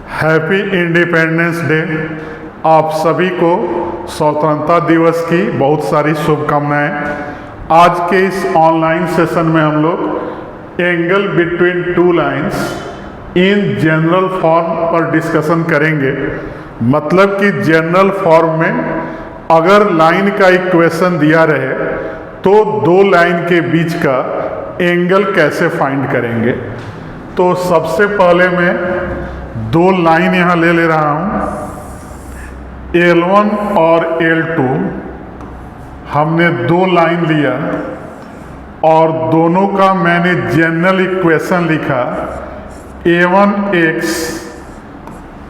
Happy independence day. आप सभी को स्वतंत्रता दिवस की बहुत सारी शुभकामनाएं। आज के इस ऑनलाइन सेशन में हम लोग angle between two lines in general form पर डिस्कशन करेंगे। मतलब कि जनरल फॉर्म में अगर लाइन का इक्वेशन दिया रहे तो दो लाइन के बीच का एंगल कैसे फाइंड करेंगे। तो सबसे पहले मैं दो लाइन यहाँ ले रहा हूँ, L1 और L2। हमने दो लाइन लिया और दोनों का मैंने जनरल इक्वेशन लिखा, A1x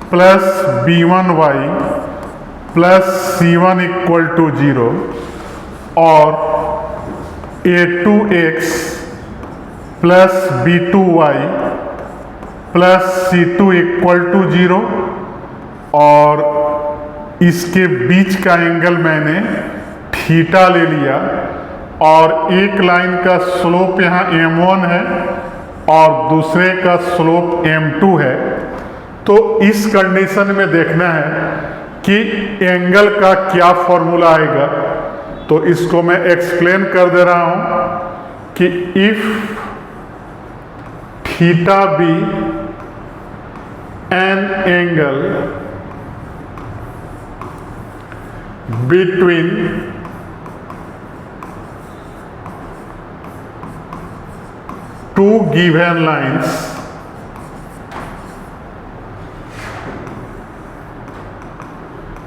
plus B1y plus C1 equal to 0 और A2x plus B2y plus C2 equal to 0 और इसके बीच का एंगल मैंने थीटा ले लिया और एक लाइन का स्लोप यहाँ M1 है और दूसरे का स्लोप M2 है। तो इस कंडीशन में देखना है कि एंगल का क्या फॉर्मूला आएगा। तो इसको मैं एक्सप्लेन कर दे रहा हूँ कि if theta be an angle between two given lines,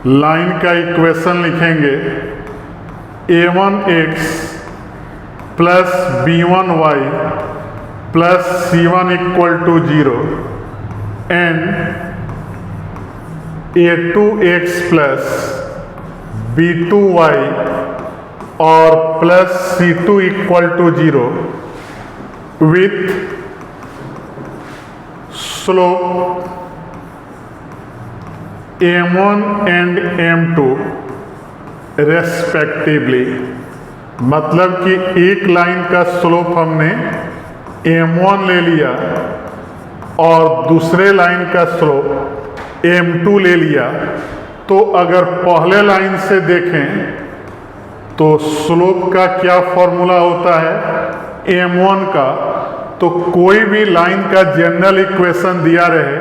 line का इक्वेशन लिखेंगे A1x plus B1y plus C1 equal to 0 and A2x plus B2y और plus C2 equal to 0 with slope M1 and M2 respectively. मतलब कि एक line का slope हमने M1 ले लिया और दूसरे लाइन का स्लोप M2 ले लिया। तो अगर पहले लाइन से देखें तो स्लोप का क्या फॉर्मूला होता है M1 का। तो कोई भी लाइन का जनरल इक्वेशन दिया रहे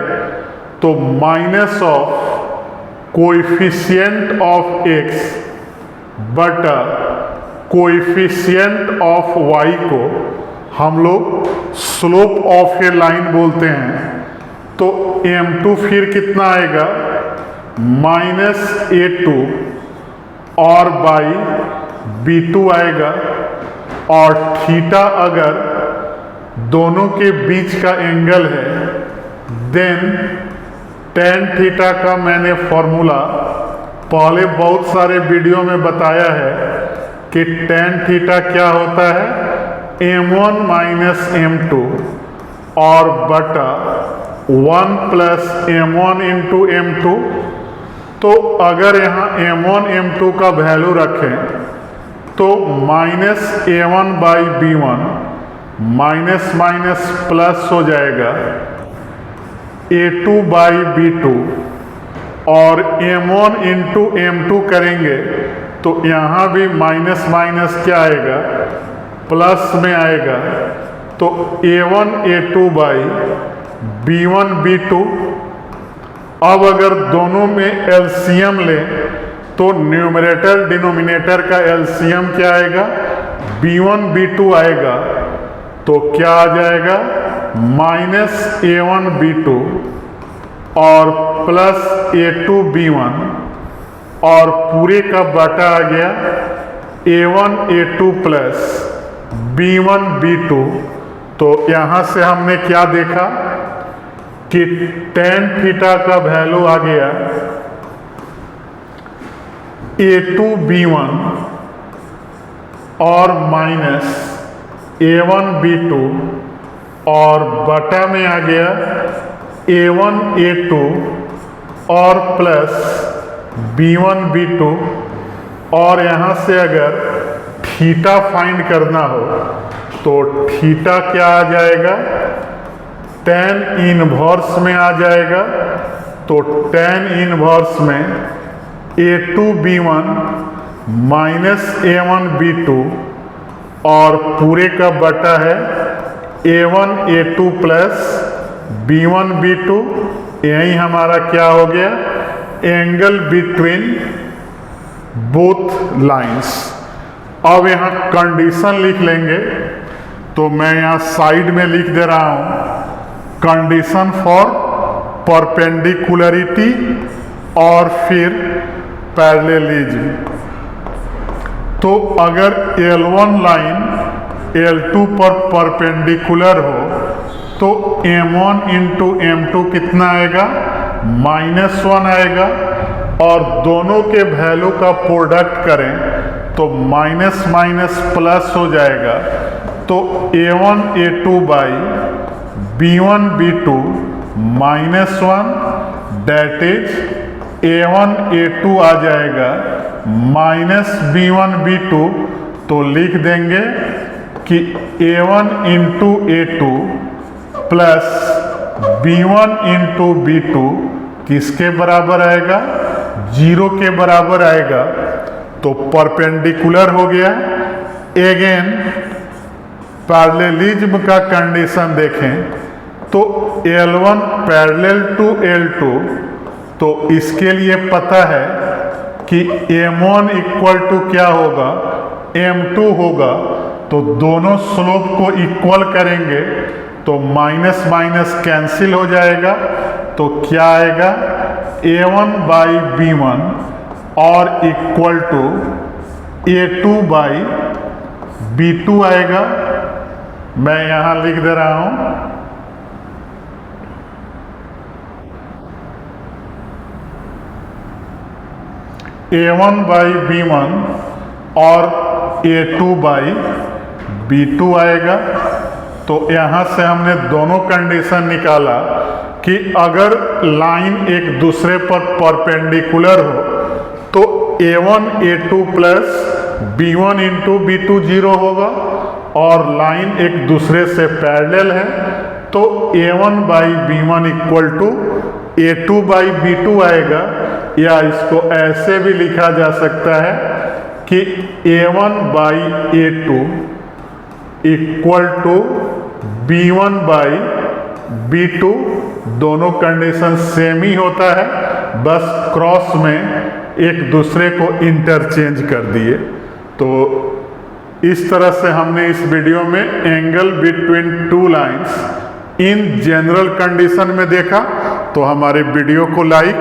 तो minus of coefficient of x बटा कोएफिशिएंट ऑफ y को हम लोग स्लोप ऑफ ए लाइन बोलते हैं। तो M2 फिर कितना आएगा, माइनस A2 और बाई B2 आएगा और थीटा अगर दोनों के बीच का एंगल है देन tan थीटा का मैंने फॉर्मूला पहले बहुत सारे वीडियो में बताया है कि tan थीटा क्या होता है, M1 माइनस M2 और बटा 1 प्लस M1 इंटू M2। तो अगर यहाँ M1 M2 का वैल्यू रखें तो minus A1 by B1 minus minus plus हो जाएगा A2 बाई B2 और M1 इंटू M2 करेंगे तो यहाँ भी माइनस माइनस क्या आएगा, प्लस में आएगा। तो A1 A2 by B1 B2। अब अगर दोनों में एलसीएम लें तो न्यूमरेटर डिनोमिनेटर का एलसीएम क्या आएगा, B1 B2 आएगा। तो क्या आ जाएगा, माइनस A1 B2 और प्लस A2 B1 और पूरे का बटा आ गया A1 A2 plus B1 B2। तो यहाँ से हमने क्या देखा कि tan थीटा का वैल्यू आ गया A2 B1 और माइनस A1 B2 और बटा में आ गया A1 A2 और प्लस B1 B2। और यहाँ से अगर थीटा फाइंड करना हो तो थीटा क्या आ जाएगा, tan इनवर्स में आ जाएगा तो tan इनवर्स में A2B1 माइनस A1B2 और पूरे का बटा है A1A2 प्लस B1B2। यही हमारा क्या हो गया, एंगल बिटवीन बोथ लाइंस। अब यहाँ कंडीशन लिख लेंगे, तो मैं यहाँ साइड में लिख दे रहा हूँ कंडीशन फॉर परपेंडिकुलरिटी और फिर पैरेललिज्म। तो अगर L1 लाइन L2 पर परपेंडिकुलर हो तो M1 इंटू M2 कितना आएगा, -1 आएगा, और दोनों के वैल्यू का प्रोडक्ट करें तो माइनस माइनस प्लस हो जाएगा। तो A1 A2 by B1 B2 -1 date is A1 A2 आ जाएगा माइनस B1 B2। तो लिख देंगे कि A1 into A2 plus B1 into B2 किसके बराबर आएगा, 0 के बराबर आएगा। तो परपेंडिकुलर हो गया। अगेन पैरेललिज्म का कंडीशन देखें तो L1 पैरेलल टू L2, तो इसके लिए पता है कि M1 इक्वल टू क्या होगा, M2 होगा। तो दोनों स्लोप को इक्वल करेंगे तो माइनस माइनस कैंसिल हो जाएगा। तो क्या आएगा, A1 बाई B1 और equal to A2 by B2 आएगा। मैं यहाँ लिख दे रहा हूँ A1 बाई B1 और A2 बाई B2 आएगा। तो यहाँ से हमने दोनों कंडीशन निकाला कि अगर लाइन एक दूसरे पर परपेंडिकुलर हो तो A1 A2 plus B1 into B2 0 होगा, और लाइन एक दूसरे से पैरेलल है तो A1 by B1 equal to A2 by B2 आएगा। या इसको ऐसे भी लिखा जा सकता है कि A1 by A2 equal to B1 by B2। दोनों कंडीशन सेम ही होता है, बस क्रॉस में एक दूसरे को इंटरचेंज कर दिए। तो इस तरह से हमने इस वीडियो में angle between two lines in general condition में देखा। तो हमारे वीडियो को लाइक,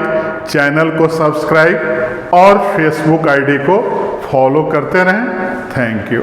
चैनल को सब्सक्राइब और फेसबुक आईडी को फॉलो करते रहें। Thank you.